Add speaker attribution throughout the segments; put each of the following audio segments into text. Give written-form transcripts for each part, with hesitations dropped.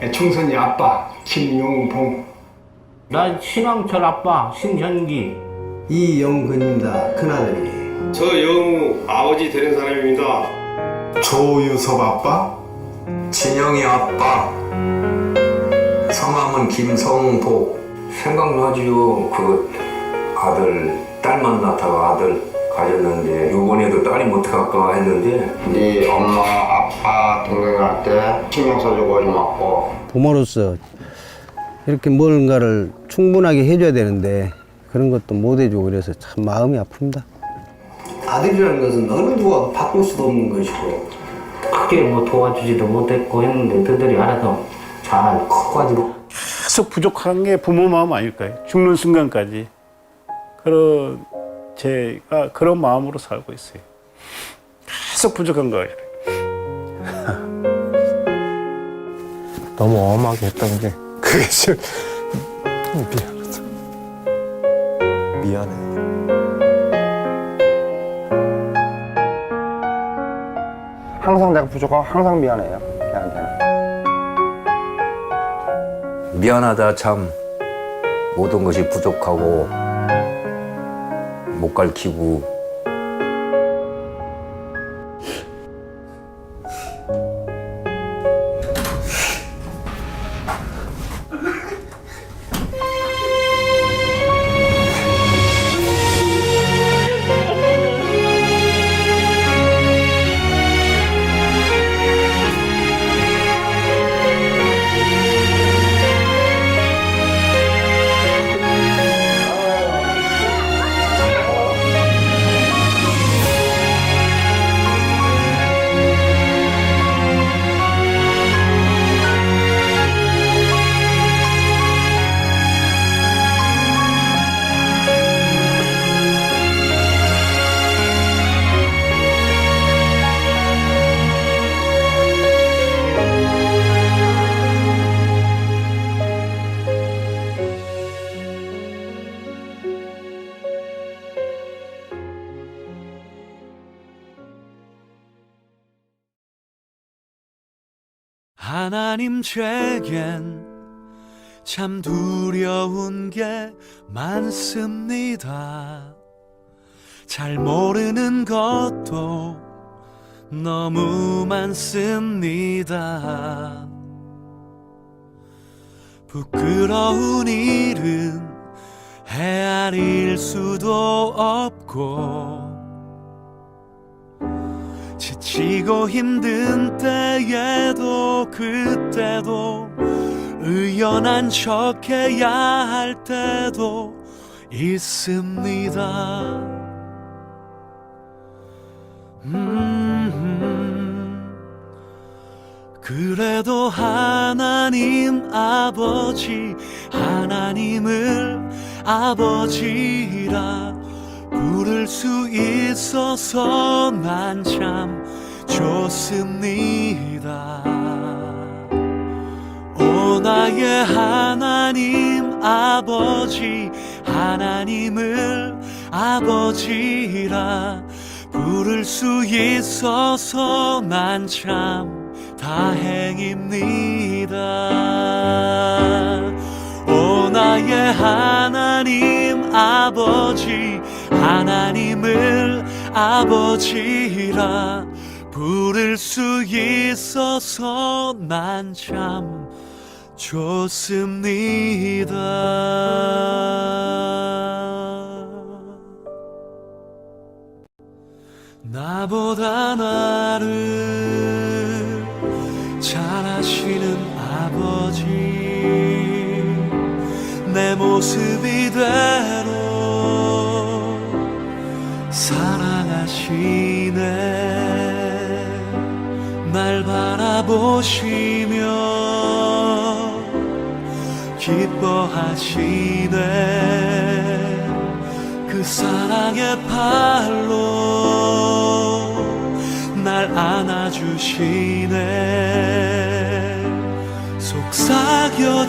Speaker 1: 총선이 아빠 김용봉.
Speaker 2: 난 신왕철 아빠 신현기.
Speaker 3: 이영근입니다. 큰아들이.
Speaker 4: 저 영우 아버지 되는 사람입니다.
Speaker 3: 조유섭 아빠. 진영이 아빠. 성함은 김성복.
Speaker 5: 생각나지요. 그 아들, 딸만 낳다가 아들 가졌는데 이번에도 딸이 못할까 했는데
Speaker 6: 네 엄마, 아빠, 동생한테 신경 써주고 고맙고.
Speaker 7: 부모로서 이렇게 뭔가를 충분하게 해줘야 되는데 그런 것도 못 해주고 그래서 참 마음이 아픕니다.
Speaker 3: 아들이라는 것은 어느 누가 바꿀 수도 없는 것이고
Speaker 2: 크게 뭐 도와주지도 못했고 했는데 그들이 알아서 잘 커가지고.
Speaker 8: 계속 부족한 게 부모 마음 아닐까요? 죽는 순간까지. 그런 제가 그런 마음으로 살고 있어요. 계속 부족한 거예요.
Speaker 9: 너무 엄하게 했던 게 그게 좀 미안하다. 미안해.
Speaker 6: 항상 내가 부족하고 항상 미안해요. 걔한테는.
Speaker 5: 미안하다 참 모든 것이 부족하고 못 가르치고
Speaker 10: 하나님 제겐 참 두려운 게 많습니다. 잘 모르는 것도 너무 많습니다. 부끄러운 일은 헤아릴 수도 없고 지치고 힘든 때에도 그때도 의연한 척해야 할 때도 있습니다. 그래도 하나님 아버지 하나님을 아버지라 부를 수 있어서 난 참 좋습니다. 오 나의 하나님 아버지 하나님을 아버지라 부를 수 있어서 난 참 다행입니다. 오 나의 하나님 아버지 하나님을 아버지라 부를 수 있어서 난 참 좋습니다. 나보다 나를 잘 아시는 아버지 내 모습 이대로 사랑하시네. 날 바라보시며 기뻐하시네. 그 사랑의 팔로 날 안아주시네. 속삭여주시네.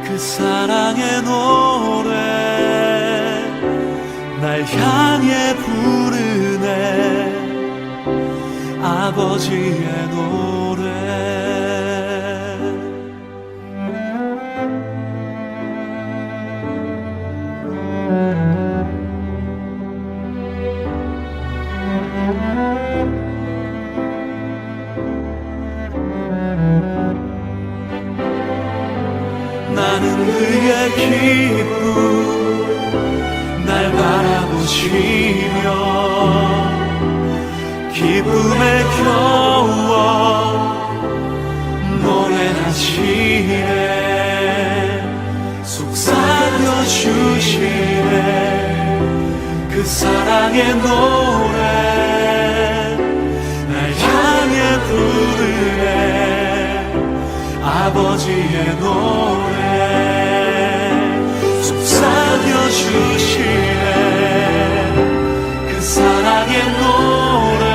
Speaker 10: 그 사랑의 노래 날 향해 부르네. 아버지의 노래 하시며 기쁨에 겨워 노래하시네 속삭여 주시네 그 사랑의 노래 날 향해 부르네 아버지의 노래 속삭여 주시네 그 사랑의 노래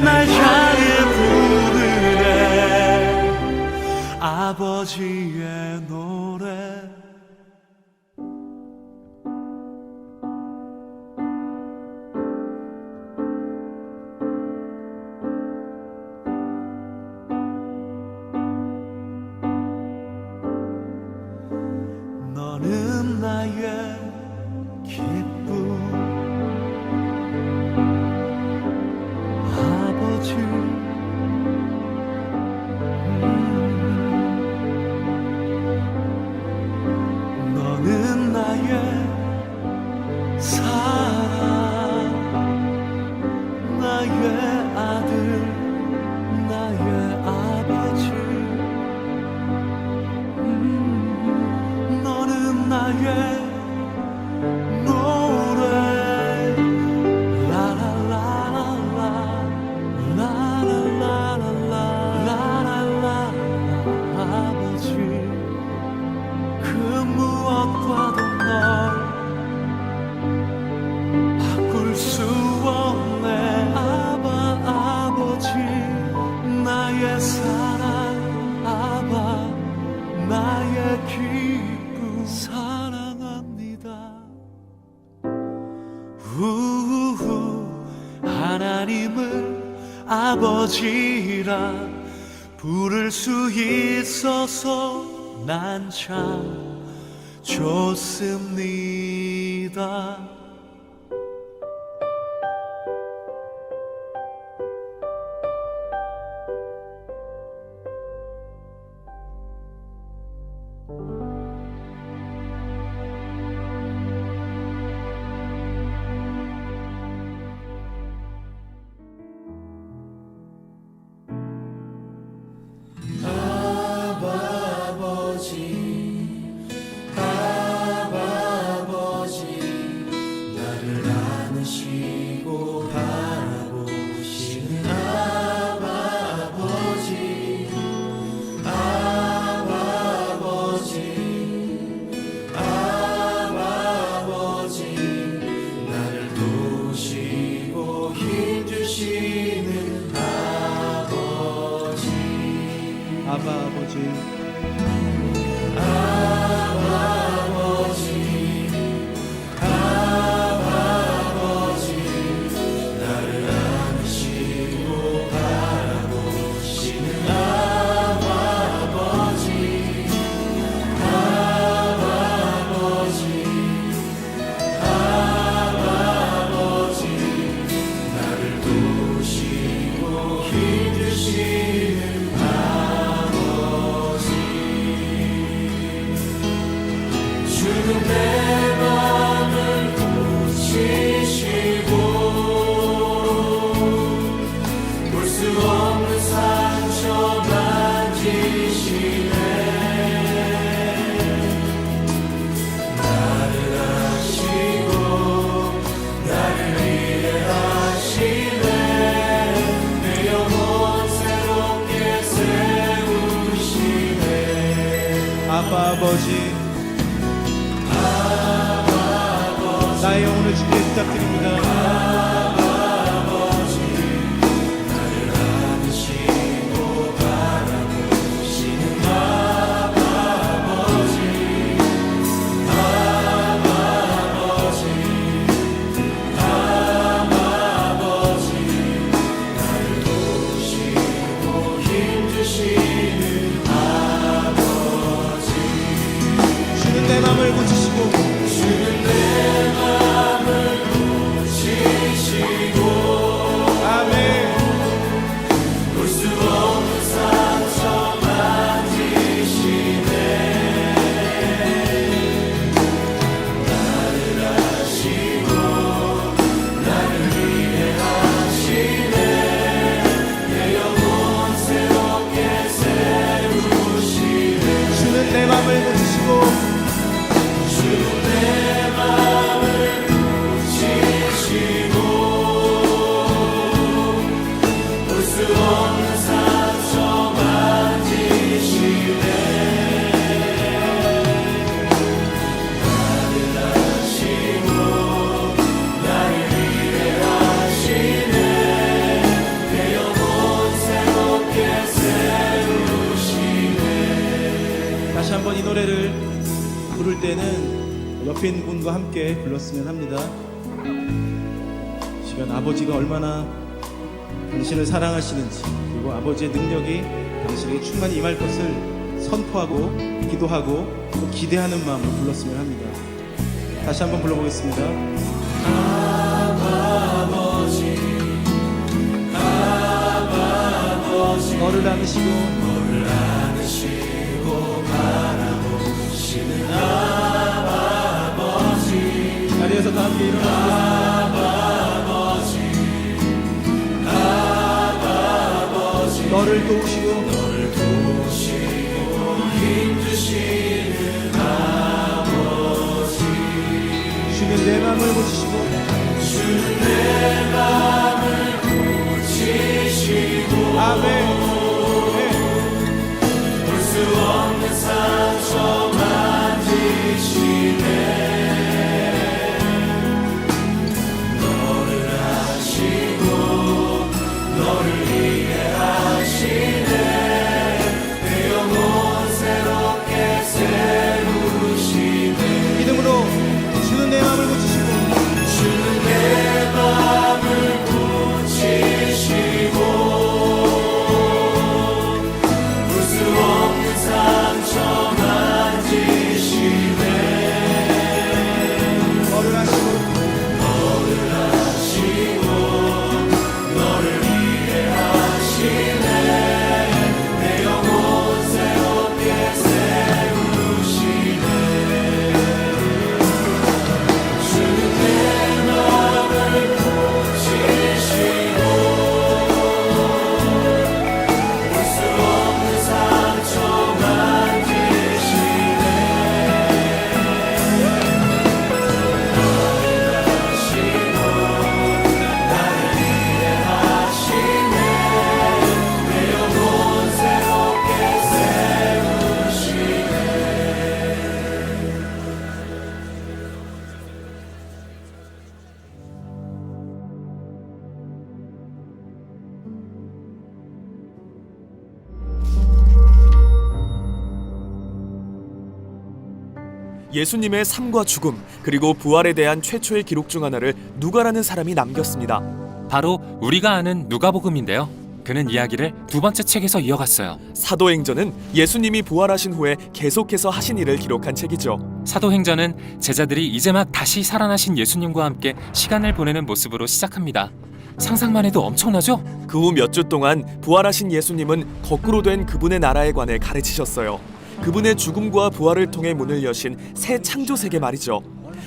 Speaker 10: 날 향해 부르네 아버지의 노래 너는 나의 기쁨 아버지 너는 나의 사랑 나의 아들 나의 아버지 너는 나의 노래 라라라라라 라라라라라 아버지 그 무엇과도 널 바꿀 수 없네 아버지 나의 사랑 아바 나의 기쁨 사랑합니다 우후 하나님을 아버지라 부를 수 있어서 난 참 좋습니다
Speaker 11: 아버지 나의 영혼을 지키게 부탁드립니다
Speaker 10: 주는 내 맘을 고치시고
Speaker 11: 옆에 있는 분과 함께 불렀으면 합니다. 이 시간 아버지가 얼마나 당신을 사랑하시는지, 그리고 아버지의 능력이 당신에게 충만히 임할 것을 선포하고 기도하고 또 기대하는 마음으로 불렀으면 합니다. 다시 한번 불러보겠습니다. 너를 안으시고 바라보시는 아버지, 자리에서 다 함께 일어나시고 너를 도우시고 힘주시는 아버지, 주는 내 맘을 고치시고 아멘. 볼 수 없는 상처 만지시네. 너를 아시고 너를 이해하시네. 내 영혼 새롭게 세우시네. 믿음으로 주는 내 맘을 고치시고 주는 내 맘을 고치시고
Speaker 12: 예수님의 삶과 죽음 그리고 부활에 대한 최초의 기록 중 하나를 누가라는 사람이 남겼습니다.
Speaker 13: 바로 우리가 아는 누가복음인데요. 그는 이야기를 두 번째 책에서 이어갔어요.
Speaker 12: 사도행전은 예수님이 부활하신 후에 계속해서 하신 일을 기록한 책이죠.
Speaker 13: 사도행전은 제자들이 이제 막 다시 살아나신 예수님과 함께 시간을 보내는 모습으로 시작합니다. 상상만 해도 엄청나죠?
Speaker 12: 그 후 몇 주 동안 부활하신 예수님은 거꾸로 된 그분의 나라에 관해 가르치셨어요. 그분의 죽음과 부활을 통해 문을 여신 새 창조 세계 말이죠.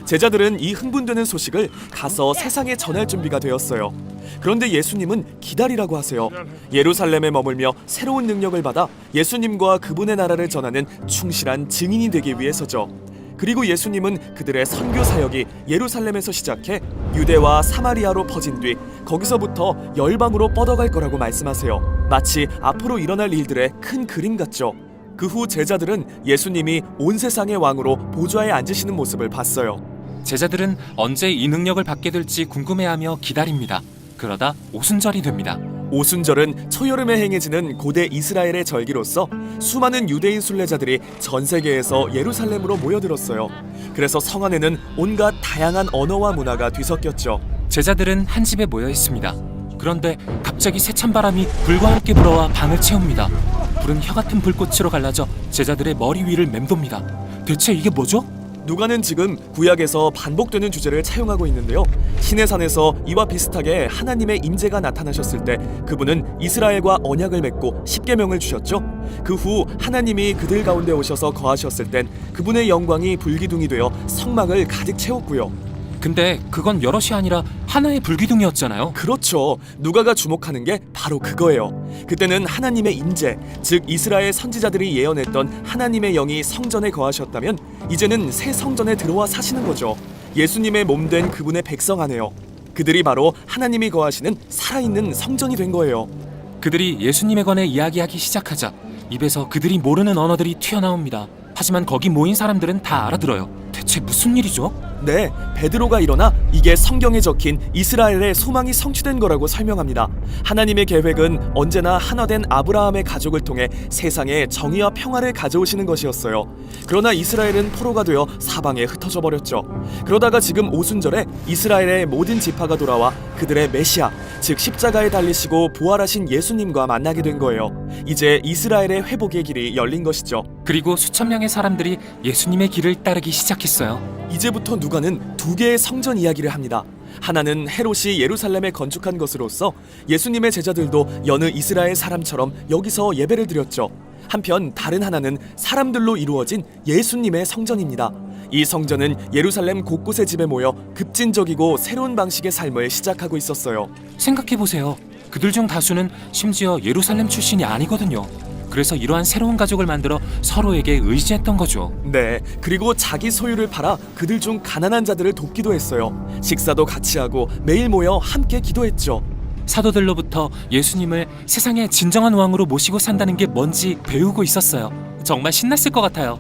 Speaker 12: 제자들은 이 흥분되는 소식을 가서 세상에 전할 준비가 되었어요. 그런데 예수님은 기다리라고 하세요. 예루살렘에 머물며 새로운 능력을 받아 예수님과 그분의 나라를 전하는 충실한 증인이 되기 위해서죠. 그리고 예수님은 그들의 선교 사역이 예루살렘에서 시작해 유대와 사마리아로 퍼진 뒤 거기서부터 열방으로 뻗어갈 거라고 말씀하세요. 마치 앞으로 일어날 일들의 큰 그림 같죠. 그 후 제자들은 예수님이 온 세상의 왕으로 보좌에 앉으시는 모습을 봤어요.
Speaker 13: 제자들은 언제 이 능력을 받게 될지 궁금해하며 기다립니다. 그러다 오순절이 됩니다.
Speaker 12: 오순절은 초여름에 행해지는 고대 이스라엘의 절기로서 수많은 유대인 순례자들이 전 세계에서 예루살렘으로 모여들었어요. 그래서 성 안에는 온갖 다양한 언어와 문화가 뒤섞였죠.
Speaker 13: 제자들은 한 집에 모여 있습니다. 그런데 갑자기 세찬 바람이 불과 함께 불어와 방을 채웁니다. 불은 혀 같은 불꽃으로 갈라져 제자들의 머리 위를 맴돕니다. 대체 이게 뭐죠?
Speaker 12: 누가는 지금 구약에서 반복되는 주제를 차용하고 있는데요. 시내산에서 이와 비슷하게 하나님의 임재가 나타나셨을 때 그분은 이스라엘과 언약을 맺고 십계명을 주셨죠. 그 후 하나님이 그들 가운데 오셔서 거하셨을 땐 그분의 영광이 불기둥이 되어 성막을 가득 채웠고요.
Speaker 13: 근데 그건 여럿이 아니라 하나의 불기둥이었잖아요.
Speaker 12: 그렇죠. 누가가 주목하는 게 바로 그거예요. 그때는 하나님의 임재, 즉 이스라엘 선지자들이 예언했던 하나님의 영이 성전에 거하셨다면 이제는 새 성전에 들어와 사시는 거죠. 예수님의 몸된 그분의 백성 안에요. 그들이 바로 하나님이 거하시는 살아있는 성전이 된 거예요.
Speaker 13: 그들이 예수님에 관해 이야기하기 시작하자 입에서 그들이 모르는 언어들이 튀어나옵니다. 하지만 거기 모인 사람들은 다 알아들어요. 대체 무슨 일이죠?
Speaker 12: 네, 베드로가 일어나 이게 성경에 적힌 이스라엘의 소망이 성취된 거라고 설명합니다. 하나님의 계획은 언제나 하나된 아브라함의 가족을 통해 세상에 정의와 평화를 가져오시는 것이었어요. 그러나 이스라엘은 포로가 되어 사방에 흩어져 버렸죠. 그러다가 지금 오순절에 이스라엘의 모든 지파가 돌아와 그들의 메시아, 즉 십자가에 달리시고 부활하신 예수님과 만나게 된 거예요. 이제 이스라엘의 회복의 길이 열린 것이죠.
Speaker 13: 그리고 수천 명의 사람들이 예수님의 길을 따르기 시작했어요.
Speaker 12: 이제부터 누가는 두 개의 성전 이야기를 합니다. 하나는 헤롯이 예루살렘에 건축한 것으로서 예수님의 제자들도 여느 이스라엘 사람처럼 여기서 예배를 드렸죠. 한편 다른 하나는 사람들로 이루어진 예수님의 성전입니다. 이 성전은 예루살렘 곳곳의 집에 모여 급진적이고 새로운 방식의 삶을 시작하고 있었어요.
Speaker 13: 생각해보세요. 그들 중 다수는 심지어 예루살렘 출신이 아니거든요. 그래서 이러한 새로운 가족을 만들어 서로에게 의지했던 거죠.
Speaker 12: 네, 그리고 자기 소유를 팔아 그들 중 가난한 자들을 돕기도 했어요. 식사도 같이 하고 매일 모여 함께 기도했죠.
Speaker 13: 사도들로부터 예수님을 세상의 진정한 왕으로 모시고 산다는 게 뭔지 배우고 있었어요. 정말 신났을 것 같아요.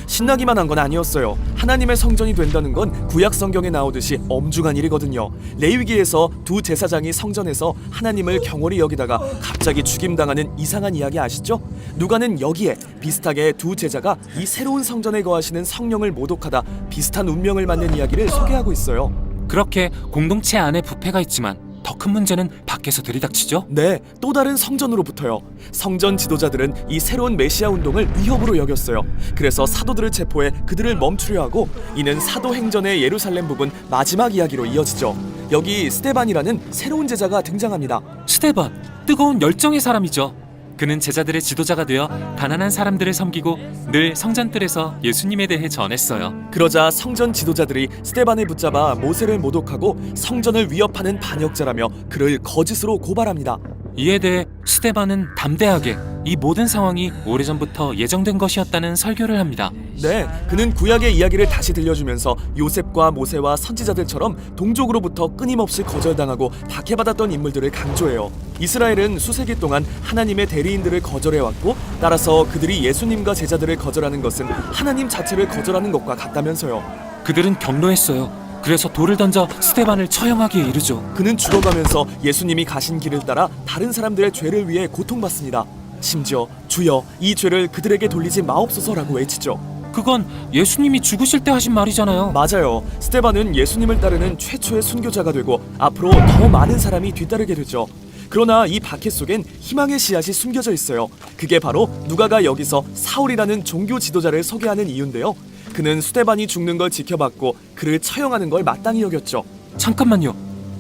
Speaker 12: 신나기만 한 건 아니었어요. 하나님의 성전이 된다는 건 구약 성경에 나오듯이 엄중한 일이거든요. 레위기에서 두 제사장이 성전에서 하나님을 경홀히 여기다가 갑자기 죽임당하는 이상한 이야기 아시죠? 누가는 여기에 비슷하게 두 제자가 이 새로운 성전에 거하시는 성령을 모독하다 비슷한 운명을 맞는 이야기를 소개하고 있어요.
Speaker 13: 그렇게 공동체 안에 부패가 있지만 더 큰 문제는 밖에서 들이닥치죠?
Speaker 12: 네, 또 다른 성전으로부터요. 성전 지도자들은 이 새로운 메시아 운동을 위협으로 여겼어요. 그래서 사도들을 체포해 그들을 멈추려 하고, 이는 사도행전의 예루살렘 부분 마지막 이야기로 이어지죠. 여기 스데반이라는 새로운 제자가 등장합니다.
Speaker 13: 스데반, 뜨거운 열정의 사람이죠. 그는 제자들의 지도자가 되어 가난한 사람들을 섬기고 늘 성전뜰에서 예수님에 대해 전했어요.
Speaker 12: 그러자 성전 지도자들이 스데반을 붙잡아 모세를 모독하고 성전을 위협하는 반역자라며 그를 거짓으로 고발합니다.
Speaker 13: 이에 대해 스데반은 담대하게 이 모든 상황이 오래전부터 예정된 것이었다는 설교를 합니다.
Speaker 12: 네, 그는 구약의 이야기를 다시 들려주면서 요셉과 모세와 선지자들처럼 동족으로부터 끊임없이 거절당하고 박해받았던 인물들을 강조해요. 이스라엘은 수세기 동안 하나님의 대리인들을 거절해왔고, 따라서 그들이 예수님과 제자들을 거절하는 것은 하나님 자체를 거절하는 것과 같다면서요.
Speaker 13: 그들은 경로했어요. 그래서 돌을 던져 스데반을 처형하기에 이르죠.
Speaker 12: 그는 죽어가면서 예수님이 가신 길을 따라 다른 사람들의 죄를 위해 고통받습니다. 심지어 주여, 이 죄를 그들에게 돌리지 마옵소서라고 외치죠.
Speaker 13: 그건 예수님이 죽으실 때 하신 말이잖아요.
Speaker 12: 맞아요. 스데반은 예수님을 따르는 최초의 순교자가 되고 앞으로 더 많은 사람이 뒤따르게 되죠. 그러나 이 박해 속엔 희망의 씨앗이 숨겨져 있어요. 그게 바로 누가가 여기서 사울이라는 종교 지도자를 소개하는 이유인데요. 그는 스데반이 죽는 걸 지켜봤고 그를 처형하는 걸 마땅히 여겼죠.
Speaker 13: 잠깐만요.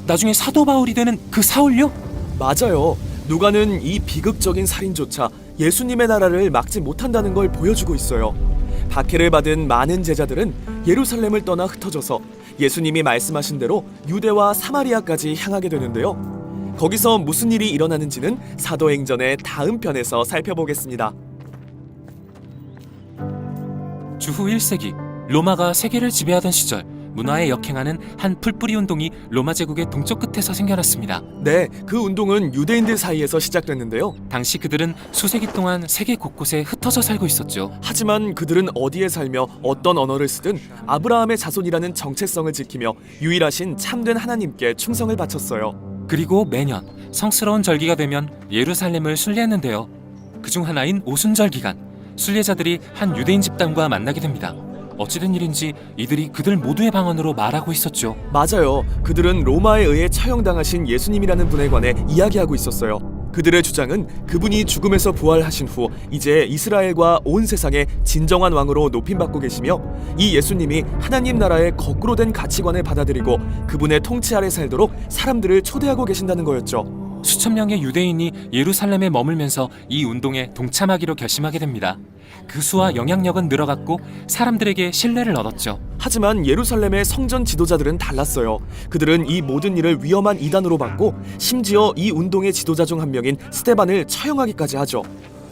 Speaker 13: 나중에 사도 바울이 되는 그 사울요?
Speaker 12: 맞아요. 누가는 이 비극적인 살인조차 예수님의 나라를 막지 못한다는 걸 보여주고 있어요. 박해를 받은 많은 제자들은 예루살렘을 떠나 흩어져서 예수님이 말씀하신 대로 유대와 사마리아까지 향하게 되는데요. 거기서 무슨 일이 일어나는지는 사도행전의 다음 편에서 살펴보겠습니다.
Speaker 13: 주후 1세기 로마가 세계를 지배하던 시절, 문화에 역행하는 한 풀뿌리 운동이 로마 제국의 동쪽 끝에서 생겨났습니다.
Speaker 12: 네, 그 운동은 유대인들 사이에서 시작됐는데요.
Speaker 13: 당시 그들은 수세기 동안 세계 곳곳에 흩어져 살고 있었죠.
Speaker 12: 하지만 그들은 어디에 살며 어떤 언어를 쓰든 아브라함의 자손이라는 정체성을 지키며 유일하신 참된 하나님께 충성을 바쳤어요.
Speaker 13: 그리고 매년 성스러운 절기가 되면 예루살렘을 순례했는데요. 그중 하나인 오순절 기간, 순례자들이 한 유대인 집단과 만나게 됩니다. 어찌된 일인지 이들이 그들 모두의 방언으로 말하고 있었죠.
Speaker 12: 맞아요. 그들은 로마에 의해 처형당하신 예수님이라는 분에 관해 이야기하고 있었어요. 그들의 주장은 그분이 죽음에서 부활하신 후 이제 이스라엘과 온 세상의 진정한 왕으로 높임받고 계시며, 이 예수님이 하나님 나라의 거꾸로 된 가치관을 받아들이고 그분의 통치 아래 살도록 사람들을 초대하고 계신다는 거였죠.
Speaker 13: 수천 명의 유대인이 예루살렘에 머물면서 이 운동에 동참하기로 결심하게 됩니다. 그 수와 영향력은 늘어갔고 사람들에게 신뢰를 얻었죠.
Speaker 12: 하지만 예루살렘의 성전 지도자들은 달랐어요. 그들은 이 모든 일을 위험한 이단으로 봤고, 심지어 이 운동의 지도자 중 한 명인 스데반을 처형하기까지 하죠.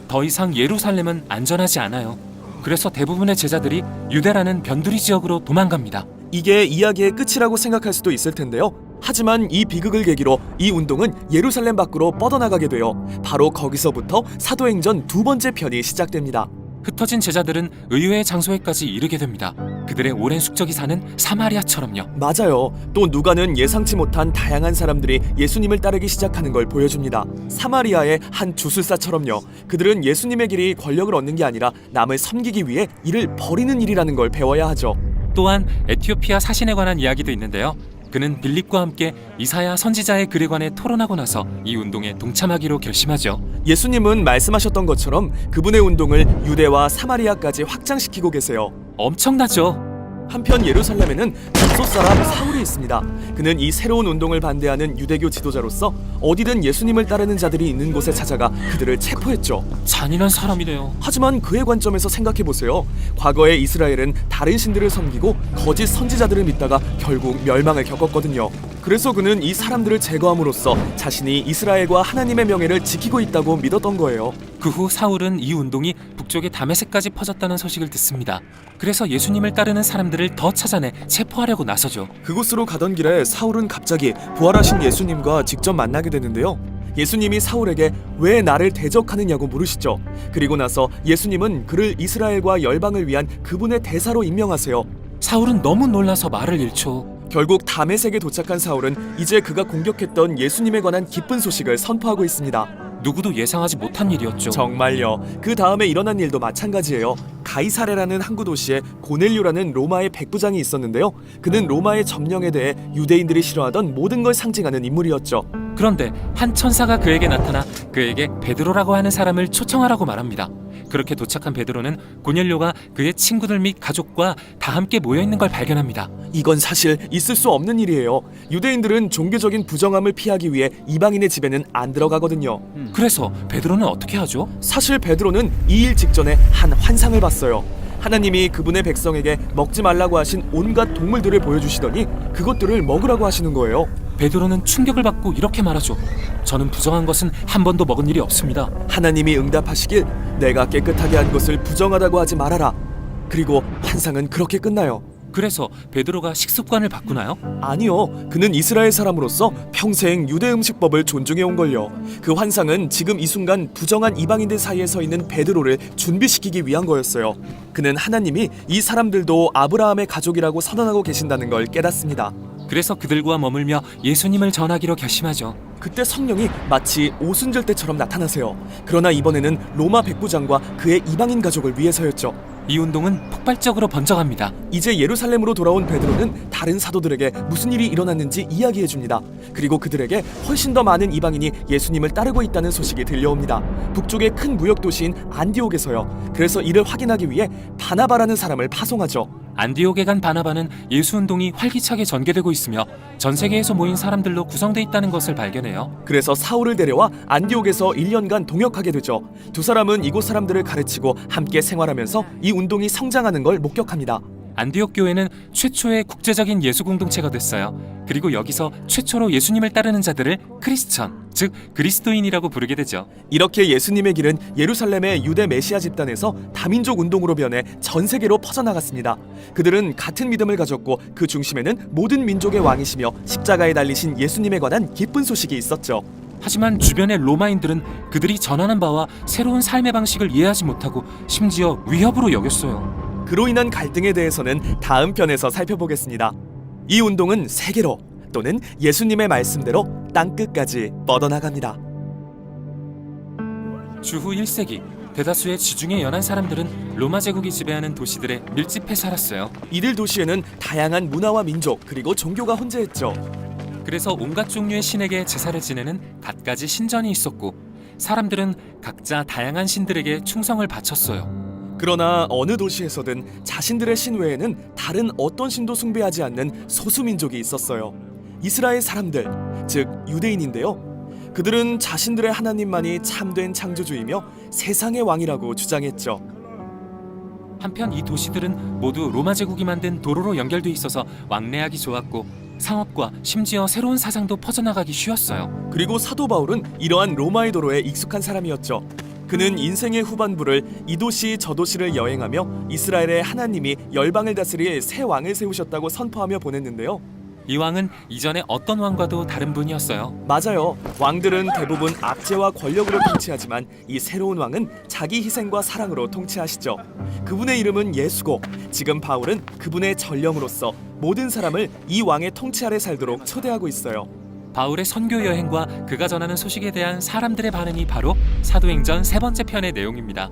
Speaker 13: 더 이상 예루살렘은 안전하지 않아요. 그래서 대부분의 제자들이 유대라는 변두리 지역으로 도망갑니다.
Speaker 12: 이게 이야기의 끝이라고 생각할 수도 있을 텐데요. 하지만 이 비극을 계기로 이 운동은 예루살렘 밖으로 뻗어나가게 돼요. 바로 거기서부터 사도행전 두 번째 편이 시작됩니다.
Speaker 13: 흩어진 제자들은 의외의 장소에까지 이르게 됩니다. 그들의 오랜 숙적이 사는 사마리아처럼요.
Speaker 12: 맞아요. 또 누가는 예상치 못한 다양한 사람들이 예수님을 따르기 시작하는 걸 보여줍니다. 사마리아의 한 주술사처럼요. 그들은 예수님의 길이 권력을 얻는 게 아니라 남을 섬기기 위해 이를 버리는 일이라는 걸 배워야 하죠.
Speaker 13: 또한 에티오피아 사신에 관한 이야기도 있는데요. 그는 빌립과 함께 이사야 선지자의 글에 관해 토론하고 나서 이 운동에 동참하기로 결심하죠.
Speaker 12: 예수님은 말씀하셨던 것처럼 그분의 운동을 유대와 사마리아까지 확장시키고 계세요.
Speaker 13: 엄청나죠?
Speaker 12: 한편 예루살렘에는 tarso 사람 사울이 있습니다. 그는 이 새로운 운동을 반대하는 유대교 지도자로서 어디든 예수님을 따르는 자들이 있는 곳에 찾아가 그들을 체포했죠.
Speaker 13: 잔인한 사람이네요.
Speaker 12: 하지만 그의 관점에서 생각해보세요. 과거에 이스라엘은 다른 신들을 섬기고 거짓 선지자들을 믿다가 결국 멸망을 겪었거든요. 그래서 그는 이 사람들을 제거함으로써 자신이 이스라엘과 하나님의 명예를 지키고 있다고 믿었던 거예요.
Speaker 13: 그 후 사울은 이 운동이 북쪽의 다메섹까지 퍼졌다는 소식을 듣습니다. 그래서 예수님을 따르는 사람들을 더 찾아내 체포하려고 나서죠.
Speaker 12: 그곳으로 가던 길에 사울은 갑자기 부활하신 예수님과 직접 만나게 되는데요. 예수님이 사울에게 왜 나를 대적하느냐고 물으시죠. 그리고 나서 예수님은 그를 이스라엘과 열방을 위한 그분의 대사로 임명하세요.
Speaker 13: 사울은 너무 놀라서 말을 잃죠.
Speaker 12: 결국 다메섹에 도착한 사울은 이제 그가 공격했던 예수님에 관한 기쁜 소식을 선포하고 있습니다.
Speaker 13: 누구도 예상하지 못한 일이었죠.
Speaker 12: 정말요. 그 다음에 일어난 일도 마찬가지예요. 가이사레라는 항구 도시에 고넬료라는 로마의 백부장이 있었는데요. 그는 로마의 점령에 대해 유대인들이 싫어하던 모든 걸 상징하는 인물이었죠.
Speaker 13: 그런데 한 천사가 그에게 나타나 그에게 베드로라고 하는 사람을 초청하라고 말합니다. 그렇게 도착한 베드로는 고넬료가 그의 친구들 및 가족과 다 함께 모여있는 걸 발견합니다.
Speaker 12: 이건 사실 있을 수 없는 일이에요. 유대인들은 종교적인 부정함을 피하기 위해 이방인의 집에는 안 들어가거든요.
Speaker 13: 그래서 베드로는 어떻게 하죠?
Speaker 12: 사실 베드로는 이 일 직전에 한 환상을 봤어요. 하나님이 그분의 백성에게 먹지 말라고 하신 온갖 동물들을 보여주시더니 그것들을 먹으라고 하시는 거예요.
Speaker 13: 베드로는 충격을 받고 이렇게 말하죠. 저는 부정한 것은 한 번도 먹은 일이 없습니다.
Speaker 12: 하나님이 응답하시길 내가 깨끗하게 한 것을 부정하다고 하지 말아라. 그리고 환상은 그렇게 끝나요.
Speaker 13: 그래서 베드로가 식습관을 바꾸나요?
Speaker 12: 아니요. 그는 이스라엘 사람으로서 평생 유대 음식법을 존중해 온 걸요. 그 환상은 지금 이 순간 부정한 이방인들 사이에 서 있는 베드로를 준비시키기 위한 거였어요. 그는 하나님이 이 사람들도 아브라함의 가족이라고 선언하고 계신다는 걸 깨닫습니다.
Speaker 13: 그래서 그들과 머물며 예수님을 전하기로 결심하죠.
Speaker 12: 그때 성령이 마치 오순절 때처럼 나타나세요. 그러나 이번에는 로마 백부장과 그의 이방인 가족을 위해서였죠.
Speaker 13: 이 운동은 폭발적으로 번져갑니다.
Speaker 12: 이제 예루살렘으로 돌아온 베드로는 다른 사도들에게 무슨 일이 일어났는지 이야기해줍니다. 그리고 그들에게 훨씬 더 많은 이방인이 예수님을 따르고 있다는 소식이 들려옵니다. 북쪽의 큰 무역도시인 안디옥에서요. 그래서 이를 확인하기 위해 바나바라는 사람을 파송하죠.
Speaker 13: 안디옥에 간 바나바는 예수운동이 활기차게 전개되고 있으며 전 세계에서 모인 사람들로 구성돼 있다는 것을 발견해요.
Speaker 12: 그래서 사울을 데려와 안디옥에서 1년간 동역하게 되죠. 두 사람은 이곳 사람들을 가르치고 함께 생활하면서 이 운동이 성장하는 걸 목격합니다.
Speaker 13: 안디옥 교회는 최초의 국제적인 예수 공동체가 됐어요. 그리고 여기서 최초로 예수님을 따르는 자들을 크리스천, 즉 그리스도인이라고 부르게 되죠.
Speaker 12: 이렇게 예수님의 길은 예루살렘의 유대 메시아 집단에서 다민족 운동으로 변해 전 세계로 퍼져나갔습니다. 그들은 같은 믿음을 가졌고 그 중심에는 모든 민족의 왕이시며 십자가에 달리신 예수님에 관한 기쁜 소식이 있었죠.
Speaker 13: 하지만 주변의 로마인들은 그들이 전하는 바와 새로운 삶의 방식을 이해하지 못하고 심지어 위협으로 여겼어요.
Speaker 12: 그로 인한 갈등에 대해서는 다음 편에서 살펴보겠습니다. 이 운동은 세계로 또는 예수님의 말씀대로 땅끝까지 뻗어나갑니다.
Speaker 13: 주후 1세기 대다수의 지중해 연안 사람들은 로마 제국이 지배하는 도시들에 밀집해 살았어요.
Speaker 12: 이들 도시에는 다양한 문화와 민족 그리고 종교가 혼재했죠.
Speaker 13: 그래서 온갖 종류의 신에게 제사를 지내는 갖가지 신전이 있었고 사람들은 각자 다양한 신들에게 충성을 바쳤어요.
Speaker 12: 그러나 어느 도시에서든 자신들의 신 외에는 다른 어떤 신도 숭배하지 않는 소수민족이 있었어요. 이스라엘 사람들, 즉 유대인인데요. 그들은 자신들의 하나님만이 참된 창조주이며 세상의 왕이라고 주장했죠.
Speaker 13: 한편 이 도시들은 모두 로마 제국이 만든 도로로 연결돼 있어서 왕래하기 좋았고 상업과 심지어 새로운 사상도 퍼져나가기 쉬웠어요.
Speaker 12: 그리고 사도 바울은 이러한 로마의 도로에 익숙한 사람이었죠. 그는 인생의 후반부를 이 도시 저 도시를 여행하며 이스라엘의 하나님이 열방을 다스릴 새 왕을 세우셨다고 선포하며 보냈는데요.
Speaker 13: 이 왕은 이전에 어떤 왕과도 다른 분이었어요.
Speaker 12: 맞아요. 왕들은 대부분 압제와 권력으로 통치하지만 이 새로운 왕은 자기 희생과 사랑으로 통치하시죠. 그분의 이름은 예수고 지금 바울은 그분의 전령으로서 모든 사람을 이 왕의 통치 아래 살도록 초대하고 있어요.
Speaker 13: 바울의 선교 여행과 그가 전하는 소식에 대한 사람들의 반응이 바로 사도행전 3번째 편의 내용입니다.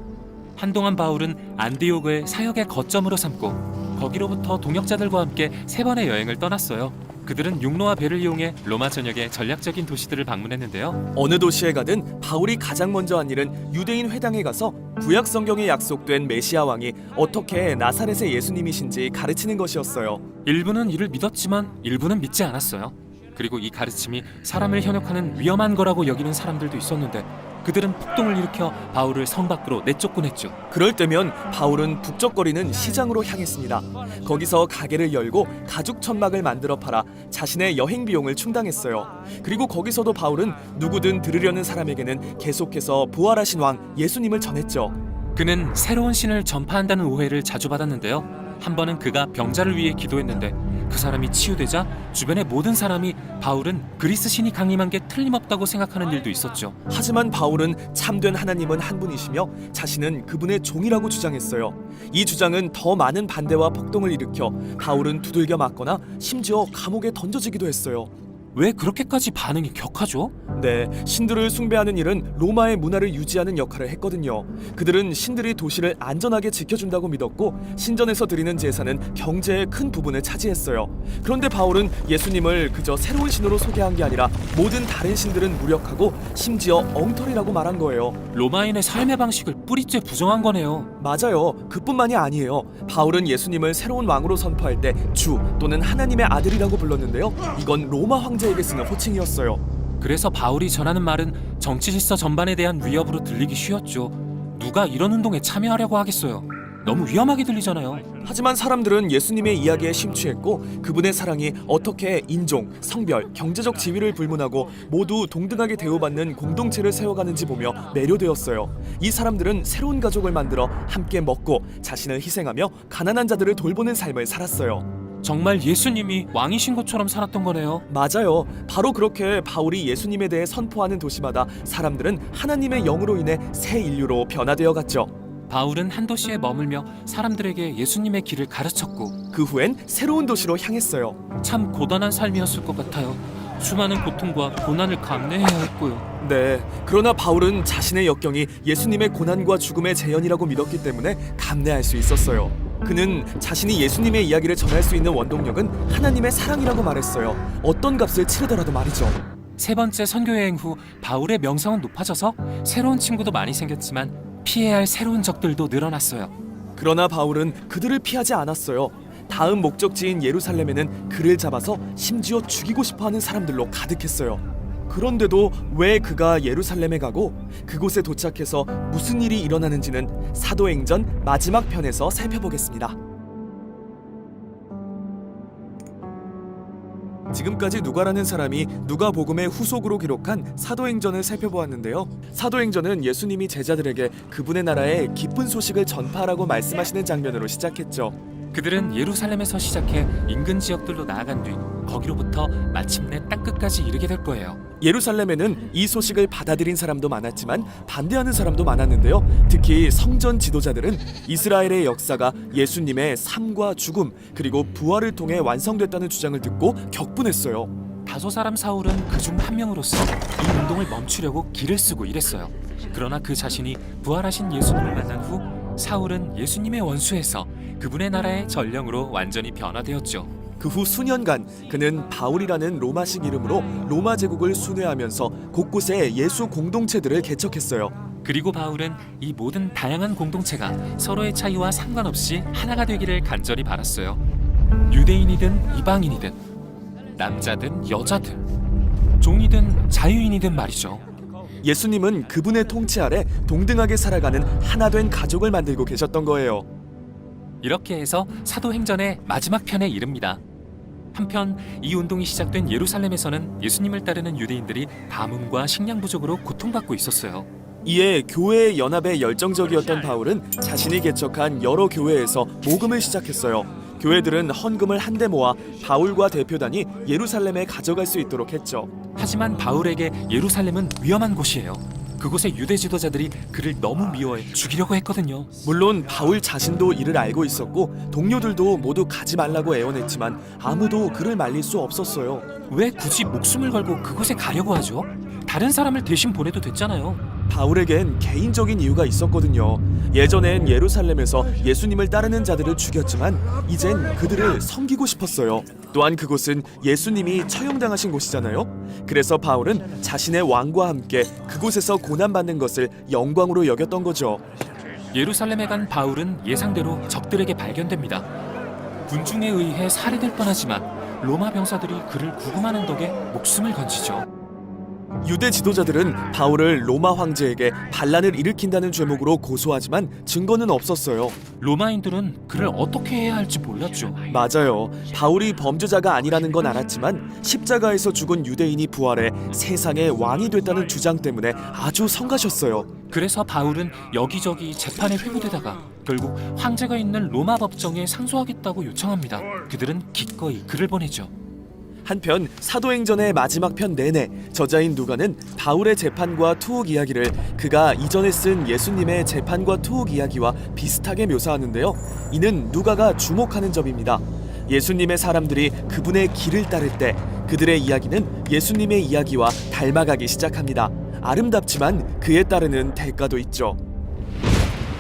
Speaker 13: 한동안 바울은 안디옥을 사역의 거점으로 삼고 거기로부터 동역자들과 함께 3번의 여행을 떠났어요. 그들은 육로와 배를 이용해 로마 전역의 전략적인 도시들을 방문했는데요.
Speaker 12: 어느 도시에 가든 바울이 가장 먼저 한 일은 유대인 회당에 가서 구약 성경에 약속된 메시아 왕이 어떻게 나사렛의 예수님이신지 가르치는 것이었어요.
Speaker 13: 일부는 이를 믿었지만 일부는 믿지 않았어요. 그리고 이 가르침이 사람을 현혹하는 위험한 거라고 여기는 사람들도 있었는데 그들은 폭동을 일으켜 바울을 성 밖으로 내쫓곤 했죠.
Speaker 12: 그럴 때면 바울은 북적거리는 시장으로 향했습니다. 거기서 가게를 열고 가죽 천막을 만들어 팔아 자신의 여행 비용을 충당했어요. 그리고 거기서도 바울은 누구든 들으려는 사람에게는 계속해서 부활하신 왕 예수님을 전했죠.
Speaker 13: 그는 새로운 신을 전파한다는 오해를 자주 받았는데요. 한 번은 그가 병자를 위해 기도했는데 그 사람이 치유되자 주변의 모든 사람이 바울은 그리스 신이 강림한 게 틀림없다고 생각하는 일도 있었죠.
Speaker 12: 하지만 바울은 참된 하나님은 한 분이시며 자신은 그분의 종이라고 주장했어요. 이 주장은 더 많은 반대와 폭동을 일으켜 바울은 두들겨 맞거나 심지어 감옥에 던져지기도 했어요.
Speaker 13: 왜 그렇게까지 반응이 격하죠?
Speaker 12: 네, 신들을 숭배하는 일은 로마의 문화를 유지하는 역할을 했거든요. 그들은 신들이 도시를 안전하게 지켜준다고 믿었고 신전에서 드리는 제사는 경제의 큰 부분을 차지했어요. 그런데 바울은 예수님을 그저 새로운 신으로 소개한 게 아니라 모든 다른 신들은 무력하고 심지어 엉터리라고 말한 거예요.
Speaker 13: 로마인의 삶의 방식을 뿌리째 부정한 거네요.
Speaker 12: 맞아요. 그뿐만이 아니에요. 바울은 예수님을 새로운 왕으로 선포할 때 주 또는 하나님의 아들이라고 불렀는데요. 이건 로마 황제에게 쓰는 호칭이었어요.
Speaker 13: 그래서 바울이 전하는 말은 정치 질서 전반에 대한 위협으로 들리기 쉬웠죠. 누가 이런 운동에 참여하려고 하겠어요. 너무 위험하게 들리잖아요.
Speaker 12: 하지만 사람들은 예수님의 이야기에 심취했고 그분의 사랑이 어떻게 인종, 성별, 경제적 지위를 불문하고 모두 동등하게 대우받는 공동체를 세워가는지 보며 매료되었어요. 이 사람들은 새로운 가족을 만들어 함께 먹고 자신을 희생하며 가난한 자들을 돌보는 삶을 살았어요.
Speaker 13: 정말 예수님이 왕이신 것처럼 살았던 거네요.
Speaker 12: 맞아요. 바로 그렇게 바울이 예수님에 대해 선포하는 도시마다 사람들은 하나님의 영으로 인해 새 인류로 변화되어 갔죠.
Speaker 13: 바울은 한 도시에 머물며 사람들에게 예수님의 길을 가르쳤고
Speaker 12: 그 후엔 새로운 도시로 향했어요.
Speaker 13: 참 고단한 삶이었을 것 같아요. 수많은 고통과 고난을 감내해야 했고요.
Speaker 12: 네, 그러나 바울은 자신의 역경이 예수님의 고난과 죽음의 재현이라고 믿었기 때문에 감내할 수 있었어요. 그는 자신이 예수님의 이야기를 전할 수 있는 원동력은 하나님의 사랑이라고 말했어요. 어떤 값을 치르더라도 말이죠.
Speaker 13: 3번째 선교여행 후 바울의 명성은 높아져서 새로운 친구도 많이 생겼지만 피해야 할 새로운 적들도 늘어났어요.
Speaker 12: 그러나 바울은 그들을 피하지 않았어요. 다음 목적지인 예루살렘에는 그를 잡아서 심지어 죽이고 싶어하는 사람들로 가득했어요. 그런데도 왜 그가 예루살렘에 가고 그곳에 도착해서 무슨 일이 일어나는지는 사도행전 마지막 편에서 살펴보겠습니다. 지금까지 누가라는 사람이 누가복음의 후속으로 기록한 사도행전을 살펴보았는데요. 사도행전은 예수님이 제자들에게 그분의 나라의 기쁜 소식을 전파하라고 말씀하시는 장면으로 시작했죠.
Speaker 13: 그들은 예루살렘에서 시작해 인근 지역들로 나아간 뒤 거기로부터 마침내 땅끝까지 이르게 될 거예요.
Speaker 12: 예루살렘에는 이 소식을 받아들인 사람도 많았지만 반대하는 사람도 많았는데요. 특히 성전 지도자들은 이스라엘의 역사가 예수님의 삶과 죽음 그리고 부활을 통해 완성됐다는 주장을 듣고 격분했어요.
Speaker 13: 다소 사람 사울은 그중 한 명으로서 이 운동을 멈추려고 길을 쓰고 이랬어요. 그러나 그 자신이 부활하신 예수님을 만난 후 사울은 예수님의 원수에서 그분의 나라의 전령으로 완전히 변화되었죠.
Speaker 12: 그 후 수년간 그는 바울이라는 로마식 이름으로 로마 제국을 순회하면서 곳곳에 예수 공동체들을 개척했어요.
Speaker 13: 그리고 바울은 이 모든 다양한 공동체가 서로의 차이와 상관없이 하나가 되기를 간절히 바랐어요. 유대인이든 이방인이든 남자든 여자든 종이든 자유인이든 말이죠.
Speaker 12: 예수님은 그분의 통치 아래 동등하게 살아가는 하나된 가족을 만들고 계셨던 거예요.
Speaker 13: 이렇게 해서 사도행전의 마지막 편에 이릅니다. 한편 이 운동이 시작된 예루살렘에서는 예수님을 따르는 유대인들이 가뭄과 식량 부족으로 고통받고 있었어요.
Speaker 12: 이에 교회의 연합에 열정적이었던 바울은 자신이 개척한 여러 교회에서 모금을 시작했어요. 교회들은 헌금을 한데 모아 바울과 대표단이 예루살렘에 가져갈 수 있도록 했죠.
Speaker 13: 하지만 바울에게 예루살렘은 위험한 곳이에요. 그곳의 유대 지도자들이 그를 너무 미워해 죽이려고 했거든요.
Speaker 12: 물론 바울 자신도 이를 알고 있었고 동료들도 모두 가지 말라고 애원했지만 아무도 그를 말릴 수 없었어요.
Speaker 13: 왜 굳이 목숨을 걸고 그곳에 가려고 하죠? 다른 사람을 대신 보내도 됐잖아요.
Speaker 12: 바울에겐 개인적인 이유가 있었거든요. 예전엔 예루살렘에서 예수님을 따르는 자들을 죽였지만 이젠 그들을 섬기고 싶었어요. 또한 그곳은 예수님이 처형당하신 곳이잖아요. 그래서 바울은 자신의 왕과 함께 그곳에서 고난받는 것을 영광으로 여겼던 거죠.
Speaker 13: 예루살렘에 간 바울은 예상대로 적들에게 발견됩니다. 군중에 의해 살해될 뻔하지만 로마 병사들이 그를 구금하는 덕에 목숨을 건지죠.
Speaker 12: 유대 지도자들은 바울을 로마 황제에게 반란을 일으킨다는 죄목으로 고소하지만 증거는 없었어요.
Speaker 13: 로마인들은 그를 어떻게 해야 할지 몰랐죠.
Speaker 12: 맞아요. 바울이 범죄자가 아니라는 건 알았지만 십자가에서 죽은 유대인이 부활해 세상의 왕이 됐다는 주장 때문에 아주 성가셨어요.
Speaker 13: 그래서 바울은 여기저기 재판에 회부되다가 결국 황제가 있는 로마 법정에 상소하겠다고 요청합니다. 그들은 기꺼이 그를 보내죠.
Speaker 12: 한편 사도행전의 마지막 편 내내 저자인 누가는 바울의 재판과 투옥 이야기를 그가 이전에 쓴 예수님의 재판과 투옥 이야기와 비슷하게 묘사하는데요. 이는 누가가 주목하는 점입니다. 예수님의 사람들이 그분의 길을 따를 때 그들의 이야기는 예수님의 이야기와 닮아가기 시작합니다. 아름답지만 그에 따르는 대가도 있죠.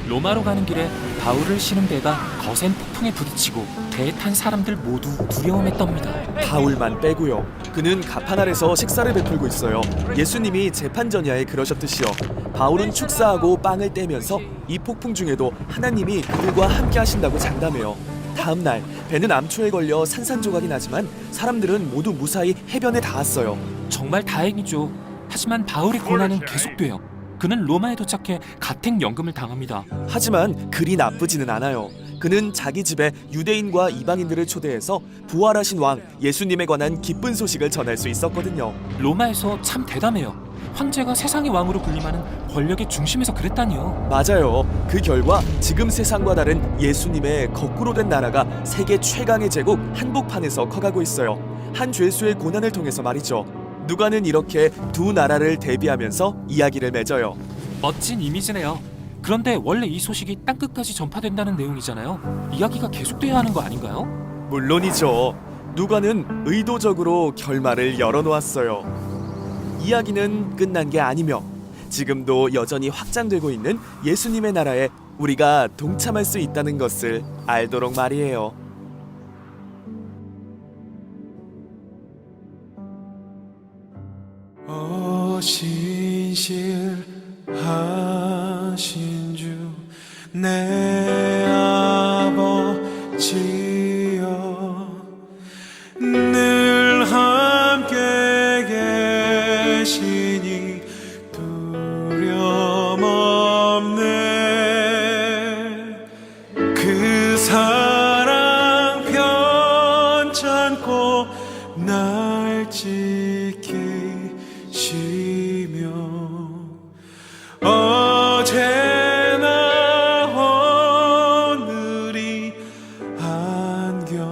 Speaker 13: 로마로 가는 길에 바울을 실은 배가 거센 폭풍에 부딪히고 배에 탄 사람들 모두 두려움에 떱니다.
Speaker 12: 바울만 빼고요. 그는 가판 아래서 식사를 베풀고 있어요. 예수님이 재판 전야에 그러셨듯이요. 바울은 축사하고 빵을 떼면서 이 폭풍 중에도 하나님이 그들과 함께 하신다고 장담해요. 다음 날 배는 암초에 걸려 산산조각이 나지만 사람들은 모두 무사히 해변에 닿았어요.
Speaker 13: 정말 다행이죠. 하지만 바울의 고난은 계속돼요. 그는 로마에 도착해 가택연금을 당합니다.
Speaker 12: 하지만 그리 나쁘지는 않아요. 그는 자기 집에 유대인과 이방인들을 초대해서 부활하신 왕 예수님에 관한 기쁜 소식을 전할 수 있었거든요.
Speaker 13: 로마에서 참 대담해요. 황제가 세상의 왕으로 군림하는 권력의 중심에서 그랬다니요.
Speaker 12: 맞아요. 그 결과 지금 세상과 다른 예수님의 거꾸로 된 나라가 세계 최강의 제국 한복판에서 커가고 있어요. 한 죄수의 고난을 통해서 말이죠. 누가는 이렇게 두 나라를 대비하면서 이야기를 맺어요.
Speaker 13: 멋진 이미지네요. 그런데 원래 이 소식이 땅끝까지 전파된다는 내용이잖아요. 이야기가 계속돼야 하는 거 아닌가요?
Speaker 12: 물론이죠. 누가는 의도적으로 결말을 열어놓았어요. 이야기는 끝난 게 아니며 지금도 여전히 확장되고 있는 예수님의 나라에 우리가 동참할 수 있다는 것을 알도록 말이에요.
Speaker 10: 신실하신 주 내 아버지여 늘 함께 계시니 두려움 없네 그 사랑 편찮고 날 지키시며 어제나 오늘이 한결같네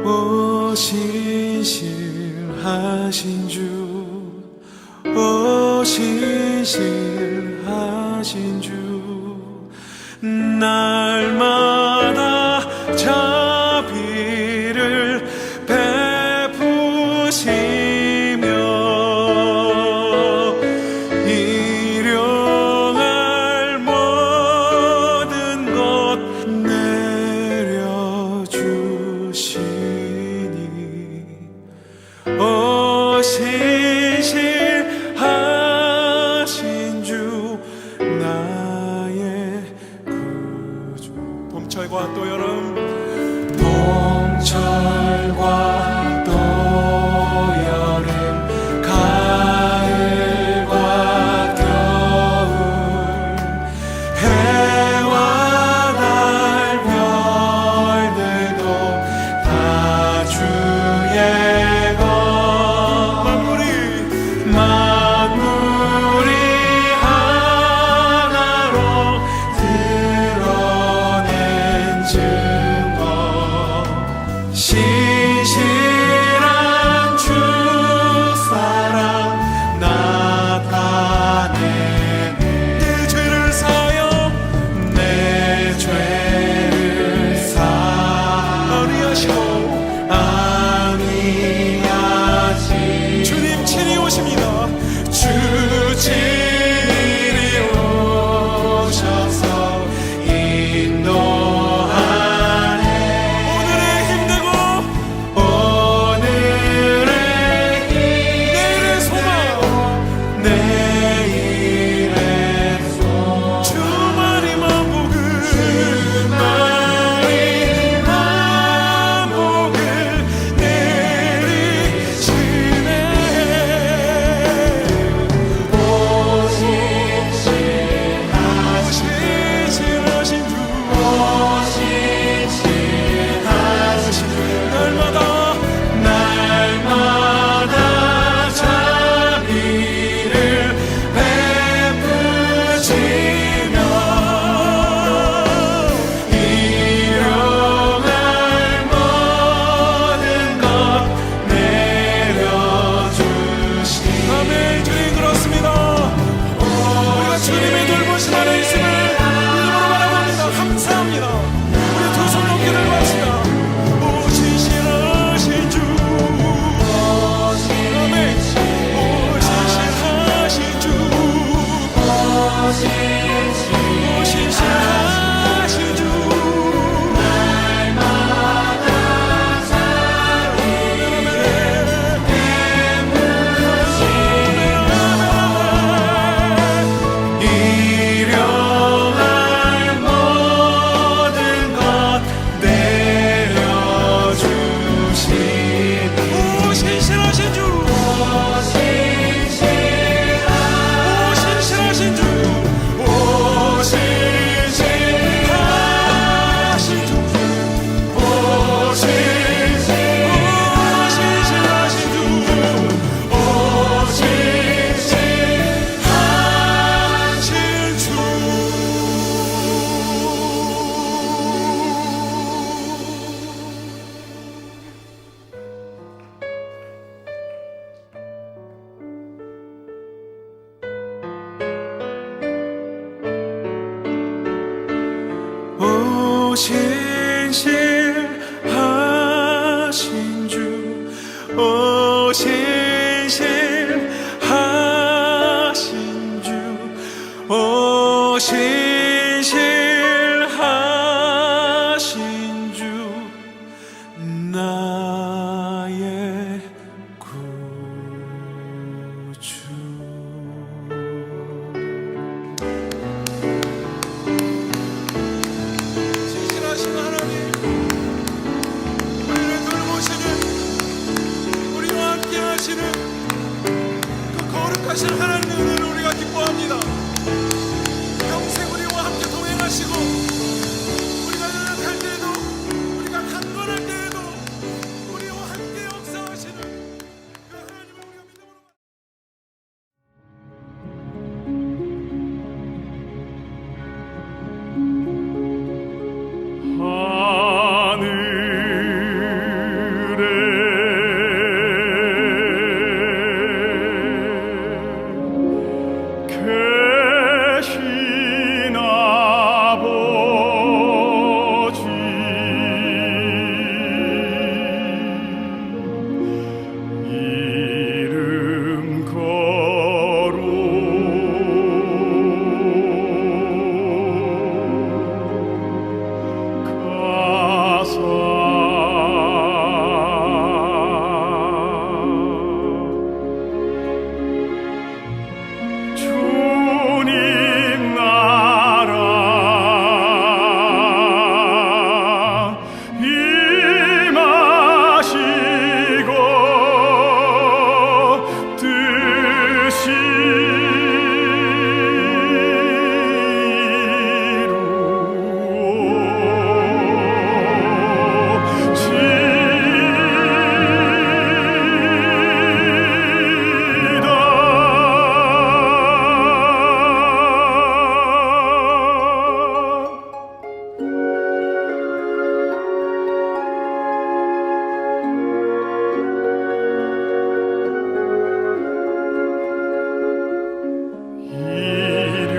Speaker 10: 오 신실하신 주 오 신실하신 주 날마다 자비를 베푸시 신실하신 주 나의 구주 봄철과 또 여름 봄철과 또 여름 가을과 겨울 해와 달 별들도 다 주의 만물이 하나로 신실하신 주 신실하신 주 신실하신 주 나의 구주. 신실하신 하나님, 우리를 돌보시는, 우리와 함께 하시는 그 거룩하신 하나님의 은혜를 우리가 기뻐합니다. 평생 우리와 함께 동행하시고, 우리가 연약할 때에도, 우리가 강건할 때에도 우리와 함께 역사하시는 그 하나님을 우리가 믿음으로
Speaker 8: 계신 아버지 이름 거룩하사 주님 나라 임하시고 뜻이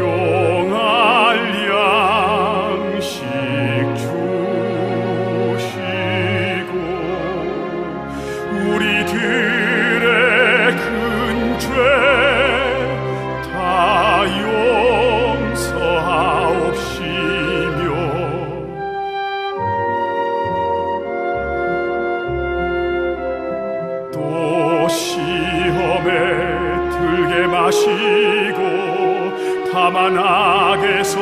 Speaker 8: 일용할 양식 주시고 우리들의 큰 죄 다 용서하옵시며 또 시험에 들게 마시고 다만 악에서